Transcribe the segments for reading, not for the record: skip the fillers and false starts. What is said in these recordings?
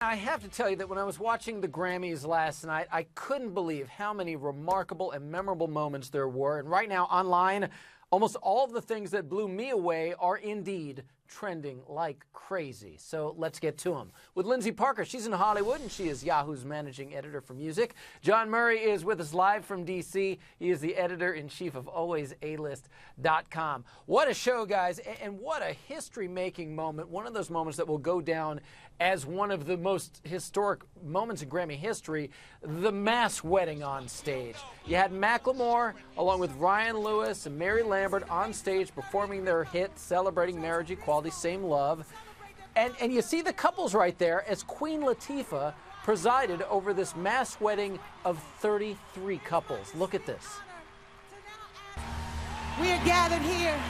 I have to tell you that when I was watching the Grammys last night, I couldn't believe how many remarkable and memorable moments there were. And right now, online, almost all of the things that blew me away are indeed trending like crazy. So let's get to them. With Lindsay Parker, she's in Hollywood, and she is Yahoo's managing editor for music. John Murray is with us live from D.C. He is the editor-in-chief of alwaysalist.com. What a show, guys, and what a history-making moment. One of those moments that will go down as one of the most historic moments in Grammy history, the mass wedding on stage. You had Macklemore, along with Ryan Lewis and Mary Lambert, on stage performing their hit, Celebrating Marriage Equality, Same Love. And you see the couples right there as Queen Latifah presided over this mass wedding of 33 couples. Look at this. We are gathered here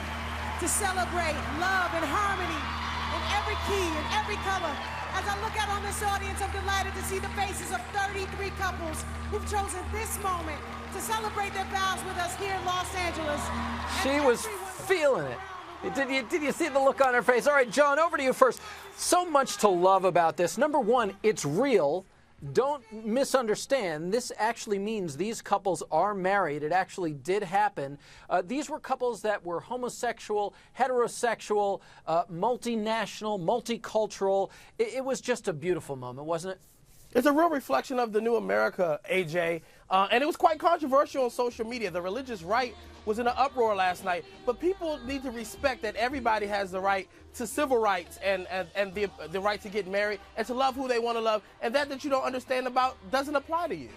to celebrate love and harmony in every key, in every color. As I look out on this audience, I'm delighted to see the faces of 33 couples who've chosen this moment to celebrate their vows with us here in Los Angeles. She was feeling it. Did you see the look on her face? All right, John, over to you first. So much to love about this. Number one, it's real. Don't misunderstand. This actually means these couples are married. It actually did happen. These were couples that were homosexual, heterosexual, multinational, multicultural. It was just a beautiful moment, wasn't it? It's a real reflection of the new America, AJ, and it was quite controversial on social media. The religious right was in an uproar last night, but people need to respect that everybody has the right to civil rights and the right to get married and to love who they want to love, and that you don't understand about doesn't apply to you.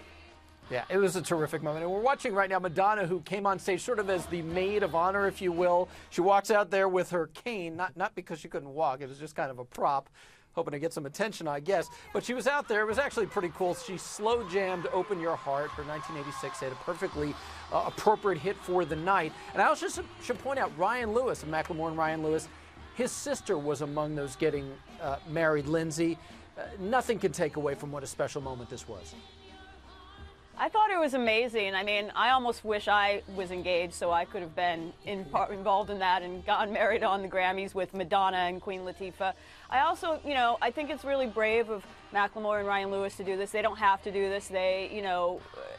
Yeah, it was a terrific moment. And we're watching right now Madonna, who came on stage sort of as the maid of honor, if you will. She walks out there with her cane, not because she couldn't walk, it was just kind of a prop, hoping to get some attention, I guess. But she was out there. It was actually pretty cool. She slow jammed Open Your Heart, her 1986 hit, a perfectly appropriate hit for the night. And I also should point out Ryan Lewis, Macklemore and Ryan Lewis, his sister was among those getting married, Lindsay. Nothing can take away from what a special moment this was. I thought it was amazing. I mean, I almost wish I was engaged so I could have been involved in that and gotten married on the Grammys with Madonna and Queen Latifah. I also, I think it's really brave of Macklemore and Ryan Lewis to do this. They don't have to do this. They,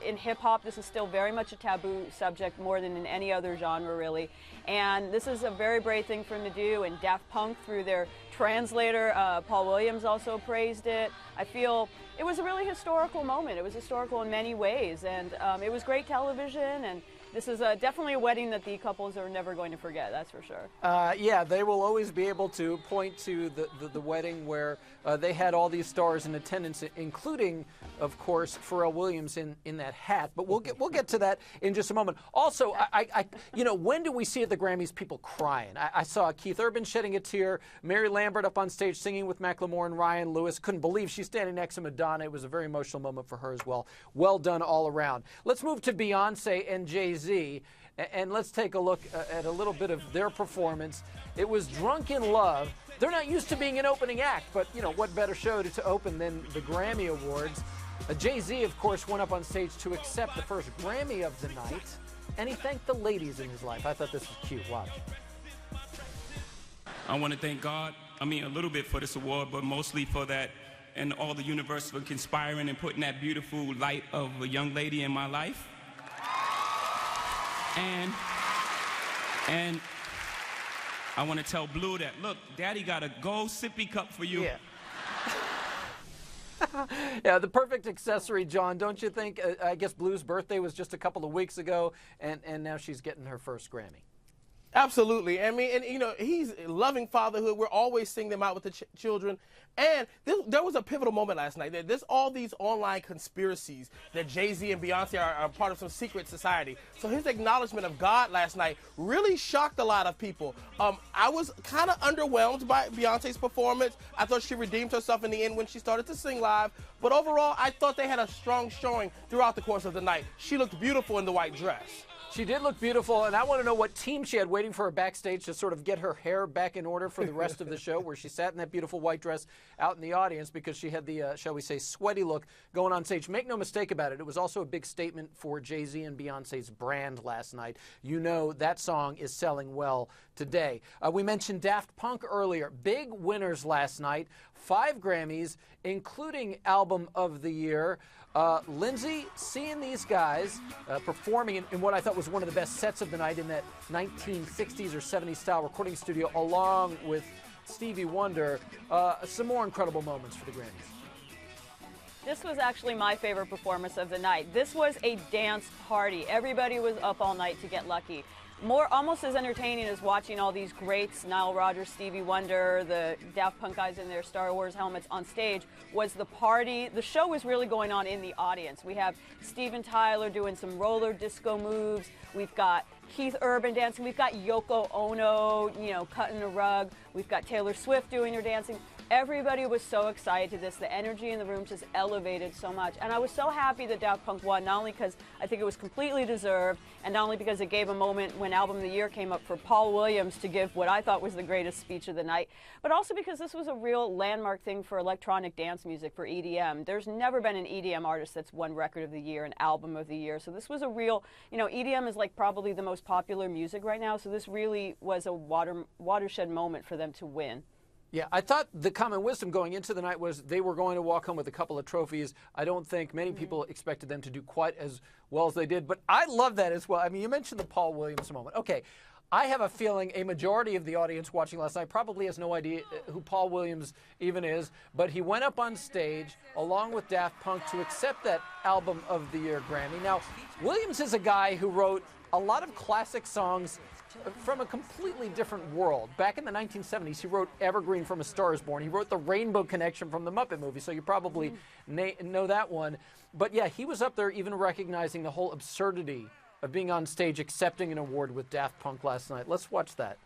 in hip-hop, this is still very much a taboo subject, more than in any other genre, really. And this is a very brave thing for them to do. And Daft Punk, through their translator, Paul Williams, also praised it. I feel it was a really historical moment. It was historical in many ways, and it was great television, and this is definitely a wedding that the couples are never going to forget, that's for sure. Yeah, they will always be able to point to the wedding where they had all these stars in attendance, including, of course, Pharrell Williams in that hat. But we'll get to that in just a moment. Also, when do we see at the Grammys people crying? I saw Keith Urban shedding a tear, Mary Lambert up on stage singing with Macklemore and Ryan Lewis. Couldn't believe she's standing next to Madonna. It was a very emotional moment for her as well. Well done all around. Let's move to Beyoncé and Jay-Z, and let's take a look at a little bit of their performance. It was Drunk in Love. They're not used to being an opening act, but what better show to open than the Grammy Awards? Jay-Z, of course, went up on stage to accept the first Grammy of the night, and he thanked the ladies in his life. I thought this was cute. Watch. I want to thank God, a little bit for this award, but mostly for that and all the universe for conspiring and putting that beautiful light of a young lady in my life. And I want to tell Blue that, look, Daddy got a gold sippy cup for you. Yeah. Yeah, the perfect accessory, John, don't you think? I guess Blue's birthday was just a couple of weeks ago, and now she's getting her first Grammy. Absolutely. He's loving fatherhood. We're always seeing them out with the children. And there was a pivotal moment last night. There's all these online conspiracies that Jay-Z and Beyoncé are part of some secret society. So his acknowledgement of God last night really shocked a lot of people. I was kind of underwhelmed by Beyoncé's performance. I thought she redeemed herself in the end when she started to sing live. But overall, I thought they had a strong showing throughout the course of the night. She looked beautiful in the white dress. She did look beautiful, and I want to know what team she had waiting for her backstage to sort of get her hair back in order for the rest of the show, where she sat in that beautiful white dress out in the audience because she had the, shall we say, sweaty look going on stage. Make no mistake about it, it was also a big statement for Jay-Z and Beyoncé's brand last night. You know that song is selling well today. We mentioned Daft Punk earlier. Big winners last night. 5 Grammys, including Album of the Year. Lindsay, seeing these guys performing in what I thought was one of the best sets of the night in that 1960s or 70s style recording studio, along with Stevie Wonder, some more incredible moments for the Grammys. This was actually my favorite performance of the night. This was a dance party. Everybody was up all night to get lucky. Almost as entertaining as watching all these greats, Nile Rodgers, Stevie Wonder, the Daft Punk guys in their Star Wars helmets on stage, was the party. The show was really going on in the audience. We have Steven Tyler doing some roller disco moves. We've got Keith Urban dancing. We've got Yoko Ono, cutting a rug. We've got Taylor Swift doing her dancing. Everybody was so excited to this. The energy in the room just elevated so much. And I was so happy that Daft Punk won, not only because I think it was completely deserved, and not only because it gave a moment when Album of the Year came up for Paul Williams to give what I thought was the greatest speech of the night, but also because this was a real landmark thing for electronic dance music, for EDM. There's never been an EDM artist that's won Record of the Year and Album of the Year. So this was a real, EDM is like probably the most popular music right now. So this really was a watershed moment for them to win. Yeah, I thought the common wisdom going into the night was they were going to walk home with a couple of trophies. I don't think many people expected them to do quite as well as they did, but I love that as well. I mean, you mentioned the Paul Williams moment. Okay, I have a feeling a majority of the audience watching last night probably has no idea who Paul Williams even is, but he went up on stage along with Daft Punk to accept that Album of the Year Grammy. Now, Williams is a guy who wrote a lot of classic songs from a completely different world. Back in the 1970s, he wrote Evergreen from A Star Is Born. He wrote The Rainbow Connection from the Muppet movie, so you probably know that one. But yeah, he was up there even recognizing the whole absurdity of being on stage accepting an award with Daft Punk last night. Let's watch that.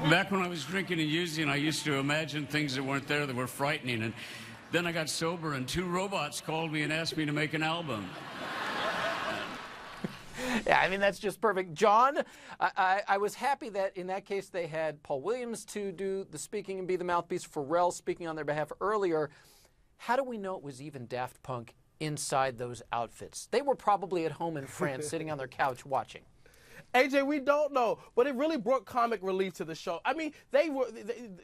Back when I was drinking and using, I used to imagine things that weren't there that were frightening. And then I got sober, and 2 robots called me and asked me to make an album. Yeah, I mean, that's just perfect. John, I was happy that in that case they had Paul Williams to do the speaking and be the mouthpiece, Pharrell speaking on their behalf earlier. How do we know it was even Daft Punk inside those outfits? They were probably at home in France sitting on their couch watching. AJ, we don't know, but it really brought comic relief to the show. I mean,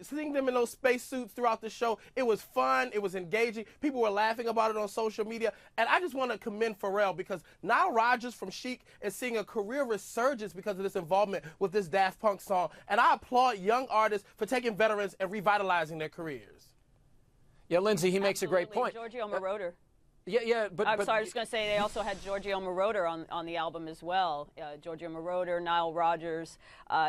seeing them in those spacesuits throughout the show, it was fun, it was engaging. People were laughing about it on social media, and I just want to commend Pharrell because Nile Rodgers from Chic is seeing a career resurgence because of this involvement with this Daft Punk song, and I applaud young artists for taking veterans and revitalizing their careers. Yeah, Lindsay, he makes a great point. Giorgio Moroder. But I'm sorry, I was going to say they also had Giorgio Moroder on the album as well. Giorgio Moroder, Nile Rodgers.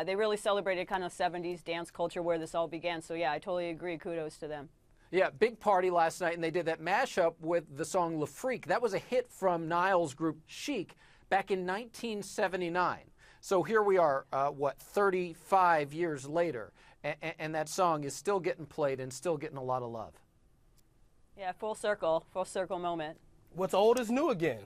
They really celebrated kind of 70s dance culture where this all began. So yeah, I totally agree. Kudos to them. Yeah, big party last night, and they did that mashup with the song Le Freak. That was a hit from Nile's group Chic back in 1979. So here we are, 35 years later, and that song is still getting played and still getting a lot of love. Yeah, full circle moment. What's old is new again.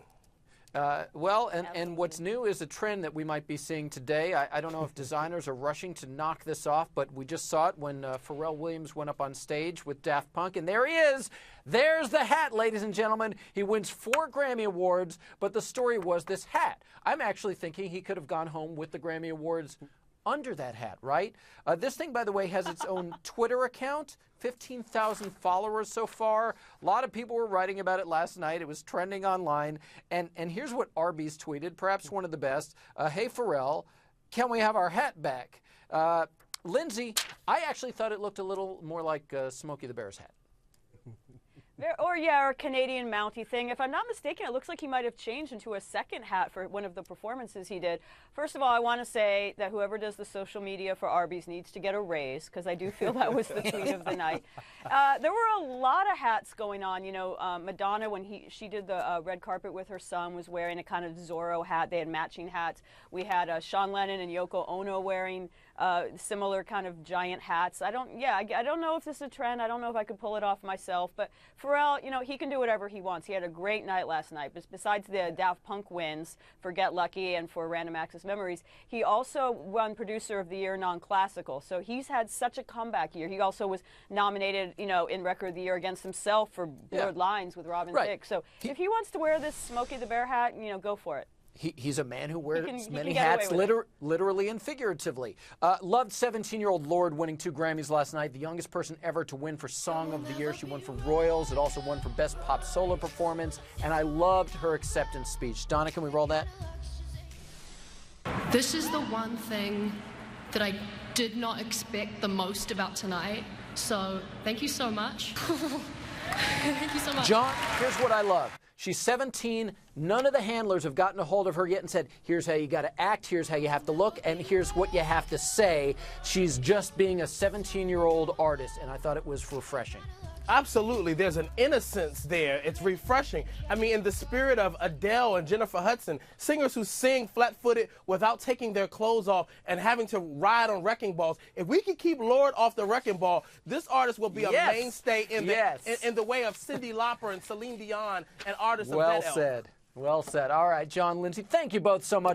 And what's new is a trend that we might be seeing today. I don't know if designers are rushing to knock this off, but we just saw it when Pharrell Williams went up on stage with Daft Punk, and there he is. There's the hat, ladies and gentlemen. He wins 4 Grammy Awards, but the story was this hat. I'm actually thinking he could have gone home with the Grammy Awards under that hat, right? This thing, by the way, has its own Twitter account, 15,000 followers so far. A lot of people were writing about it last night. It was trending online. And here's what Arby's tweeted, perhaps one of the best. Hey, Pharrell, can we have our hat back? Lindsay, I actually thought it looked a little more like Smokey the Bear's hat. Or a Canadian Mountie thing. If I'm not mistaken, it looks like he might have changed into a second hat for one of the performances he did. First of all, I want to say that whoever does the social media for Arby's needs to get a raise, because I do feel that was the tweet of the night. There were a lot of hats going on. Madonna, when she did the red carpet with her son, was wearing a kind of Zorro hat. They had matching hats. We had Sean Lennon and Yoko Ono wearing similar kind of giant hats. I don't know if this is a trend. I don't know if I could pull it off myself. But Pharrell, you know, he can do whatever he wants. He had a great night last night. Besides the Daft Punk wins for Get Lucky and for Random Access Memories, he also won Producer of the Year non-classical. So he's had such a comeback year. He also was nominated, you know, in Record of the Year against himself for Blurred Lines with Robin Thicke. So if he wants to wear this Smokey the Bear hat, you know, go for it. He's a man who wears many hats, hats, literally and figuratively. Loved 17-year-old Lorde winning 2 Grammys last night, the youngest person ever to win for Song of the Year. She won for Royals. It also won for Best Pop Solo Performance, and I loved her acceptance speech. Donna, can we roll that? This is the one thing that I did not expect the most about tonight, so thank you so much. Thank you so much. John, here's what I love. She's 17. None of the handlers have gotten a hold of her yet and said, here's how you got to act, here's how you have to look, and here's what you have to say. She's just being a 17-year-old artist, and I thought it was refreshing. Absolutely. There's an innocence there. It's refreshing. I mean, in the spirit of Adele and Jennifer Hudson, singers who sing flat-footed without taking their clothes off and having to ride on wrecking balls. If we can keep Lorde off the wrecking ball, this artist will be a mainstay in the way of Cyndi Lauper and Celine Dion and artists of that ilk. Well said. Well said. All right, John, Lindsay, thank you both so much.